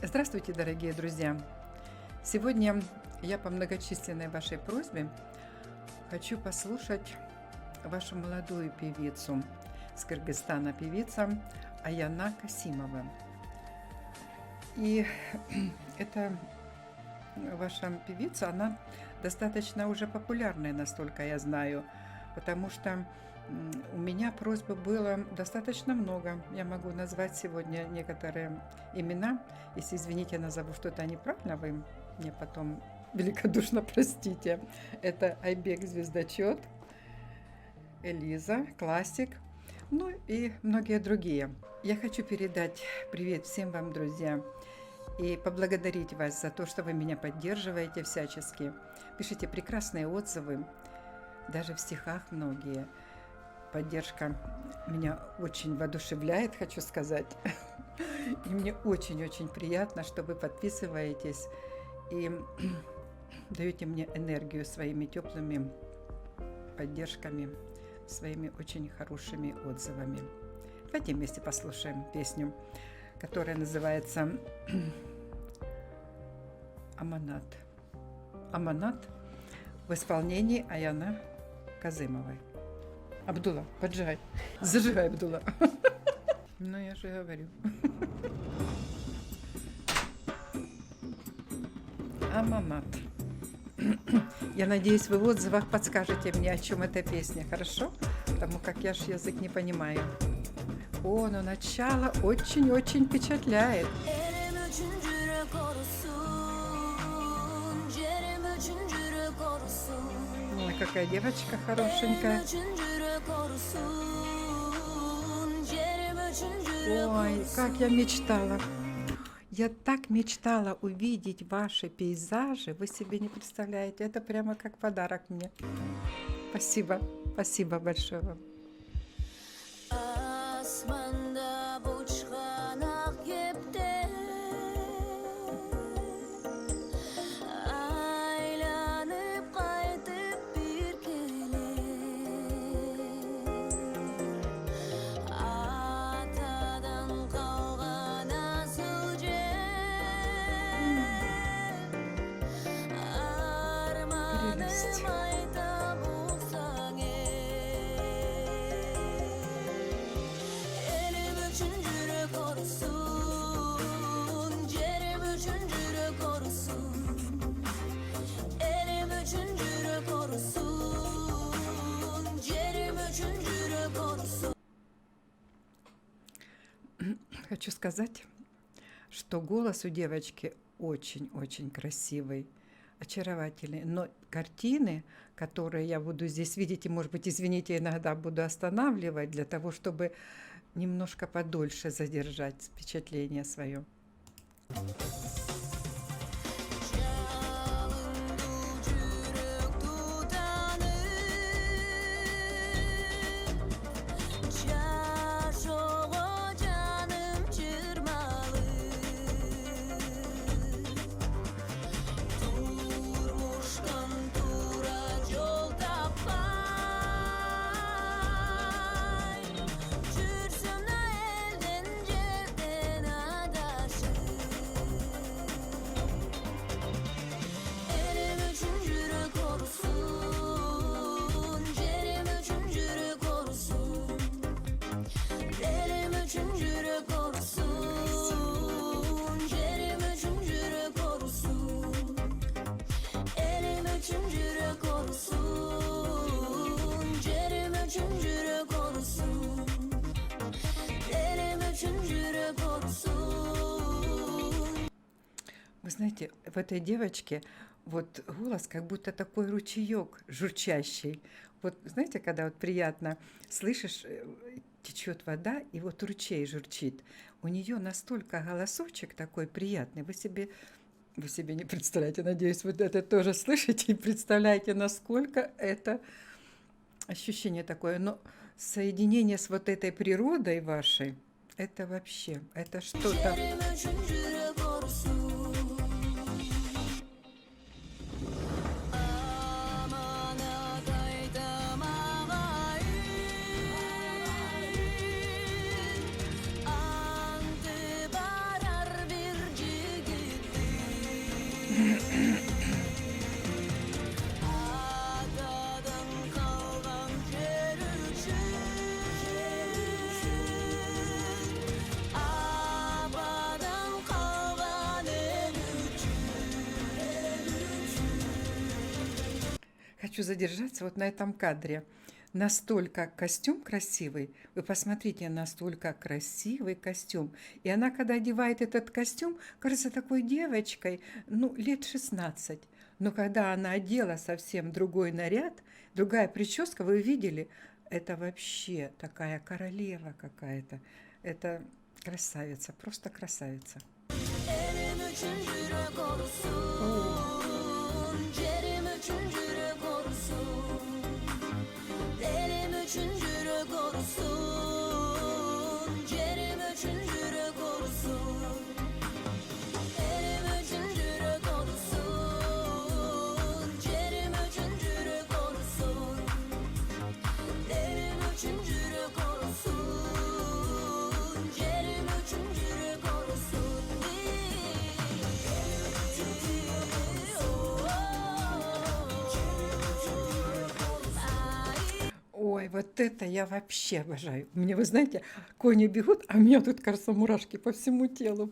Здравствуйте, дорогие друзья! Сегодня я по многочисленной вашей просьбе хочу послушать вашу молодую певицу с Кыргызстана, певица Аяна Касимова. И эта ваша певица, она достаточно уже популярная, настолько я знаю, потому что у меня просьб было достаточно много. Я могу назвать сегодня некоторые имена. Если, извините, назову что-то неправильно, вы мне потом великодушно простите. Это Айбек Звездочет, Элиза, Классик, ну и многие другие. Я хочу передать привет всем вам, друзья, и поблагодарить вас за то, что вы меня поддерживаете всячески. Пишите прекрасные отзывы, даже в стихах многие. Поддержка меня очень воодушевляет, хочу сказать. И мне очень-очень приятно, что вы подписываетесь и даете мне энергию своими теплыми поддержками, своими очень хорошими отзывами. Давайте вместе послушаем песню, которая называется «Аманат». «Аманат» в исполнении Аяны Касимовой. Абдулла, поджигай. Зажигай, Абдулла. Ну, я же говорю. Аманат. Я надеюсь, вы в отзывах подскажете мне, о чем эта песня, хорошо? Потому как я ж язык не понимаю. О, но начало очень-очень впечатляет. Ой, какая девочка хорошенькая. Ой, как я мечтала. Я так мечтала увидеть ваши пейзажи. Вы себе не представляете. Это прямо как подарок мне. Спасибо. Спасибо большое вам. Хочу сказать, что голос у девочки очень-очень красивый, очаровательный. Но картины, которые я буду здесь видеть, и, может быть, извините, иногда буду останавливать для того, чтобы немножко подольше задержать впечатление свое. Вы знаете, в этой девочке вот голос как будто такой ручеек журчащий. Вот знаете, когда вот приятно слышишь, течет вода, и вот ручей журчит. У нее настолько голосочек такой приятный, вы себе не представляете. Надеюсь, вы это тоже слышите и представляете, насколько это ощущение такое. Но соединение с вот этой природой вашей, это вообще, это что-то... хочу задержаться вот на этом кадре. Настолько костюм красивый. Вы посмотрите, настолько красивый костюм. И она, когда одевает этот костюм, кажется такой девочкой, ну, лет 16. Но когда она одела совсем другой наряд, другая прическа, вы видели, это вообще такая королева какая-то. Это красавица, просто красавица. Ой, вот это я вообще обожаю. Мне, вы знаете, кони бегут, а у меня тут, кажется, мурашки по всему телу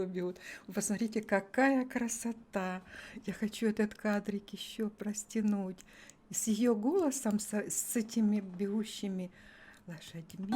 бегут. Вы посмотрите, какая красота. Я хочу этот кадрик еще простянуть. С ее голосом, с этими бегущими лошадьми.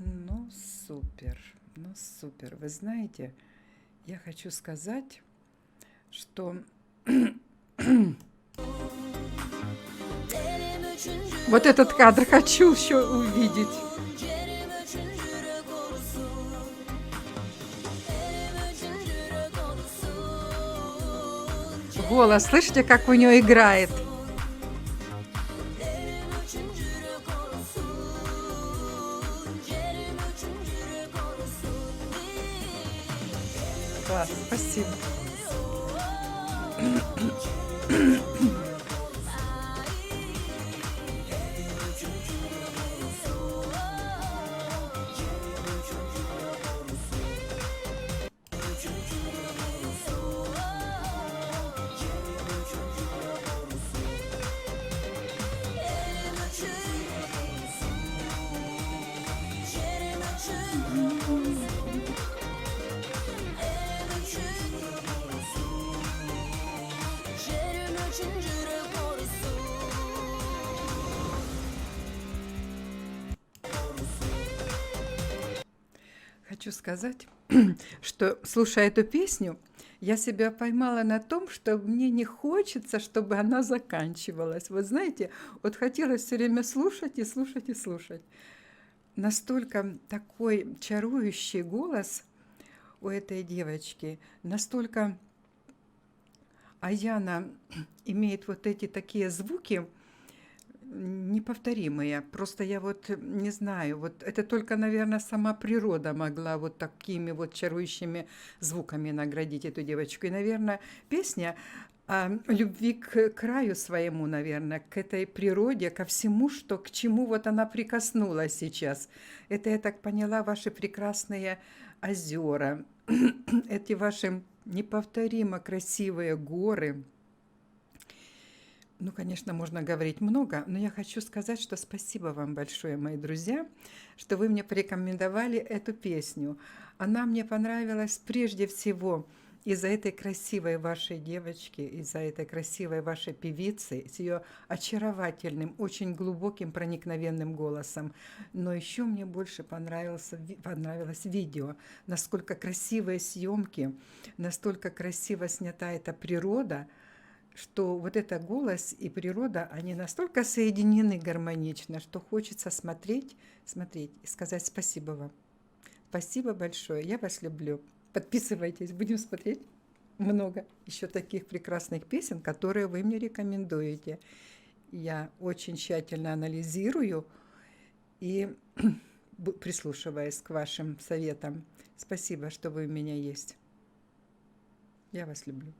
Ну, супер, ну, супер. Вы знаете, я хочу сказать, что вот этот кадр хочу еще увидеть. Голос, слышите, как у нее играет? Класс, спасибо. Хочу сказать, что, слушая эту песню, я себя поймала на том, что мне не хочется, чтобы она заканчивалась. Вот знаете, вот хотелось все время слушать и слушать и слушать. Настолько такой чарующий голос у этой девочки, настолько Аяна имеет вот эти такие звуки неповторимые. Просто я вот не знаю, вот это только, наверное, сама природа могла вот такими вот чарующими звуками наградить эту девочку. И, наверное, песня о любви к краю своему, наверное, к этой природе, ко всему, что, к чему вот она прикоснулась сейчас. Это, я так поняла, ваши прекрасные озера, эти ваши неповторимо красивые горы. Ну, конечно, можно говорить много, но я хочу сказать, что спасибо вам большое, мои друзья, что вы мне порекомендовали эту песню. Она мне понравилась прежде всего из-за этой красивой вашей девочки, из-за этой красивой вашей певицы, с ее очаровательным, очень глубоким, проникновенным голосом. Но еще мне больше понравилось видео, насколько красивые съемки, настолько красиво снята эта природа, что вот это голос и природа, они настолько соединены гармонично, что хочется смотреть и сказать спасибо вам. Спасибо большое, я вас люблю. Подписывайтесь, будем смотреть много еще таких прекрасных песен, которые вы мне рекомендуете. Я очень тщательно анализирую и прислушиваюсь к вашим советам. Спасибо, что вы у меня есть. Я вас люблю.